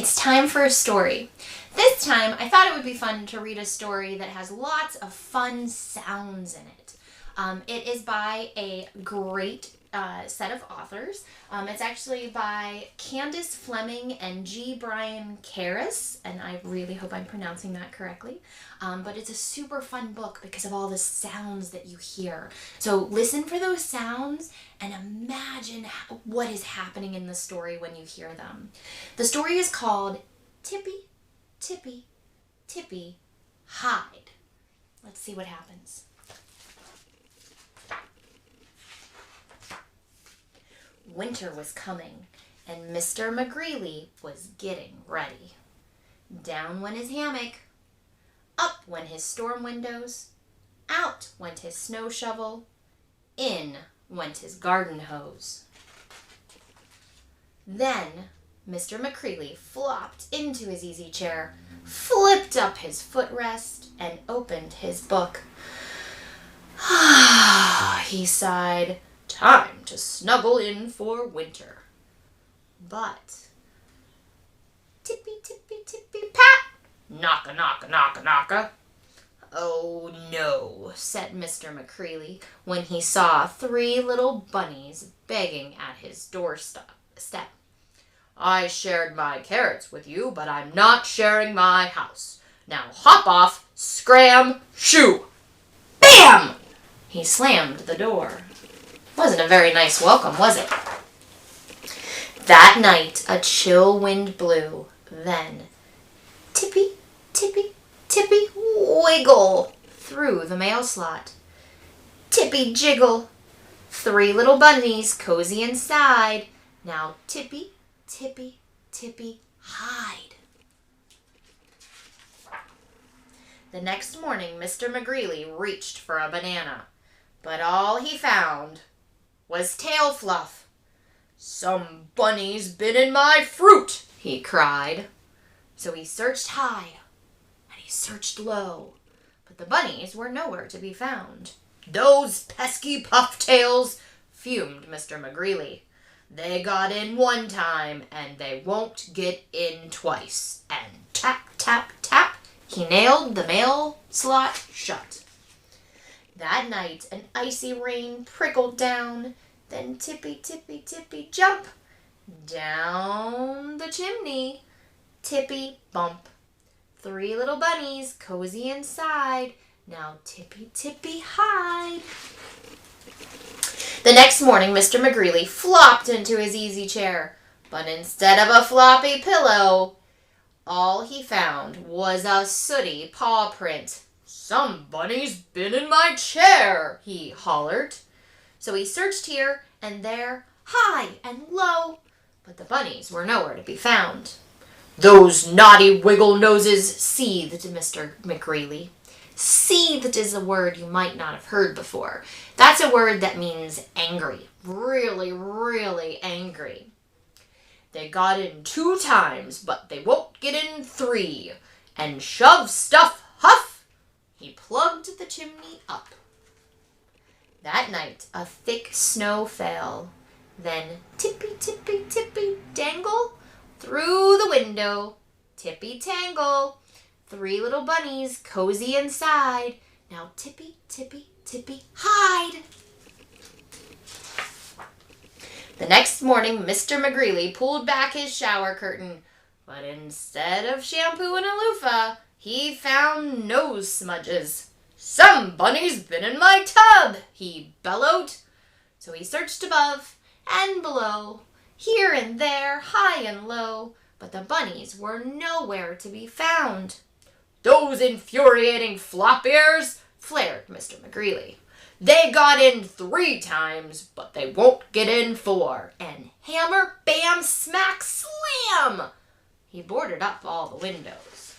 It's time for a story. This time, I thought it would be fun to read a story that has lots of fun sounds in it. It is by a great set of authors. It's actually by Candace Fleming and G. Brian Karras, and I really hope I'm pronouncing that correctly. But it's a super fun book because of all the sounds that you hear. So listen for those sounds and imagine what is happening in the story when you hear them. The story is called Tippy, Tippy, Tippy, Hide. Let's see what happens. Winter was coming, and Mr. McGreely was getting ready. Down went his hammock, up went his storm windows, out went his snow shovel, in went his garden hose. Then Mr. McGreely flopped into his easy chair, flipped up his footrest, and opened his book. He sighed. Time to snuggle in for winter. But tippy, tippy, tippy, pat! Knocka, knocka, knocka, knocka. Oh no, said Mr. McGreely when he saw 3 little bunnies begging at his doorstep. I shared my carrots with you, but I'm not sharing my house. Now hop off, scram, shoo! Bam! He slammed the door. Wasn't a very nice welcome, was it? That night, a chill wind blew. Then, tippy, tippy, tippy, wiggle through the mail slot. Tippy, jiggle. 3 little bunnies cozy inside. Now, tippy, tippy, tippy, hide. The next morning, Mr. McGreely reached for a banana, but all he found was tail fluff. Some bunny's been in my fruit, he cried. So he searched high and he searched low, but the bunnies were nowhere to be found. Those pesky pufftails, fumed Mr. McGreely. They got in one time and they won't get in twice. And tap, tap, tap, he nailed the mail slot shut. That night, an icy rain prickled down, then tippy, tippy, tippy, jump, down the chimney, tippy, bump. 3 little bunnies cozy inside, now tippy, tippy, hide. The next morning, Mr. McGreely flopped into his easy chair, but instead of a floppy pillow, all he found was a sooty paw print. Some bunny's been in my chair, he hollered. So he searched here and there, high and low, but the bunnies were nowhere to be found. Those naughty wiggle noses, seethed Mr. McGreely. Seethed is a word you might not have heard before. That's a word that means angry, really, really angry. They got in 2 times, but they won't get in 3. And shove, stuff, huff, he plugged the chimney up. That night, a thick snow fell. Then tippy, tippy, tippy, dangle through the window. Tippy, tangle. 3 little bunnies cozy inside. Now tippy, tippy, tippy, hide. The next morning, Mr. McGreely pulled back his shower curtain, but instead of shampoo and a loofah, he found nose smudges. Some bunny's been in my tub, he bellowed. So he searched above and below, here and there, high and low, but the bunnies were nowhere to be found. Those infuriating flop ears, flared Mr. McGreely. They got in 3 times, but they won't get in 4. And hammer, bam, smack, slam! He boarded up all the windows.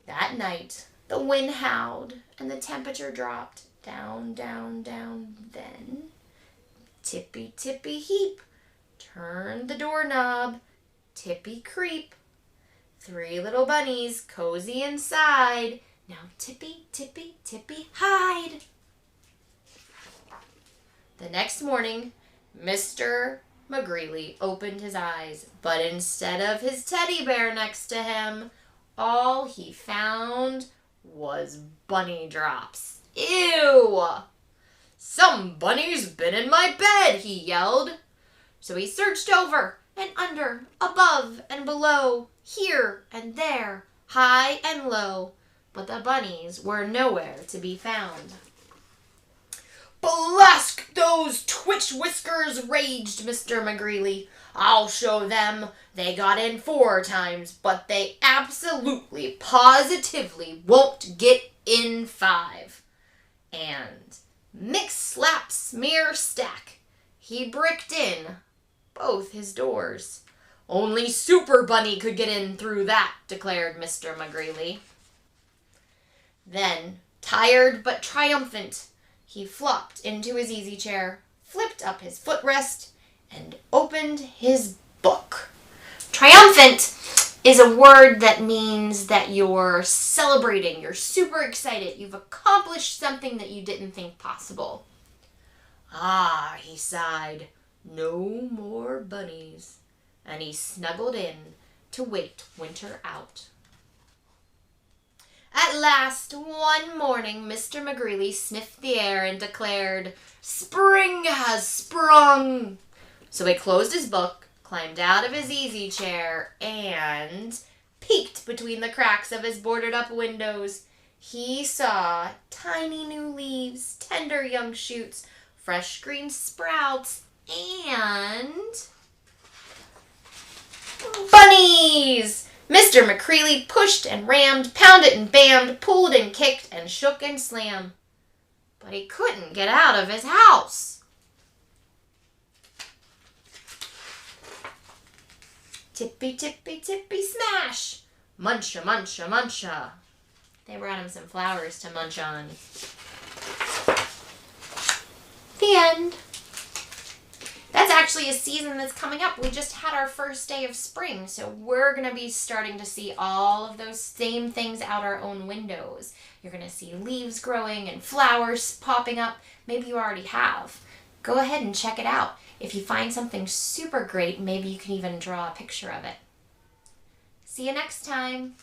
That night, the wind howled and the temperature dropped down, down, down. Then, tippy, tippy, heap, turned the doorknob, tippy, creep. 3 little bunnies cozy inside. Now tippy, tippy, tippy, hide. The next morning, Mr. McGreely opened his eyes, but instead of his teddy bear next to him, all he found was bunny drops. Ew! Some bunny's been in my bed, he yelled. So he searched over and under, above and below, here and there, high and low, but the bunnies were nowhere to be found. "Blast those twitch whiskers!" raged Mr. McGreely. "I'll show them. They got in 4 times, but they absolutely, positively won't get in 5. And mix, slap, smear, stack, he bricked in both his doors. "Only Super Bunny could get in through that," declared Mr. McGreely. Then, tired but triumphant, he flopped into his easy chair, flipped up his footrest, and opened his book. Triumphant is a word that means that you're celebrating, you're super excited, you've accomplished something that you didn't think possible. "Ah," he sighed, "no more bunnies." And he snuggled in to wait winter out. At last, one morning, Mr. McGreely sniffed the air and declared, "Spring has sprung!" So he closed his book, climbed out of his easy chair, and peeked between the cracks of his boarded-up windows. He saw tiny new leaves, tender young shoots, fresh green sprouts, and bunnies! Mr. McGreely pushed and rammed, pounded and bammed, pulled and kicked, and shook and slammed. But he couldn't get out of his house. Tippy, tippy, tippy, smash! Muncha, muncha, muncha. They brought him some flowers to munch on. The end. That's actually a season that's coming up. We just had our first day of spring, so we're going to be starting to see all of those same things out our own windows. You're going to see leaves growing and flowers popping up. Maybe you already have. Go ahead and check it out. If you find something super great, maybe you can even draw a picture of it. See you next time.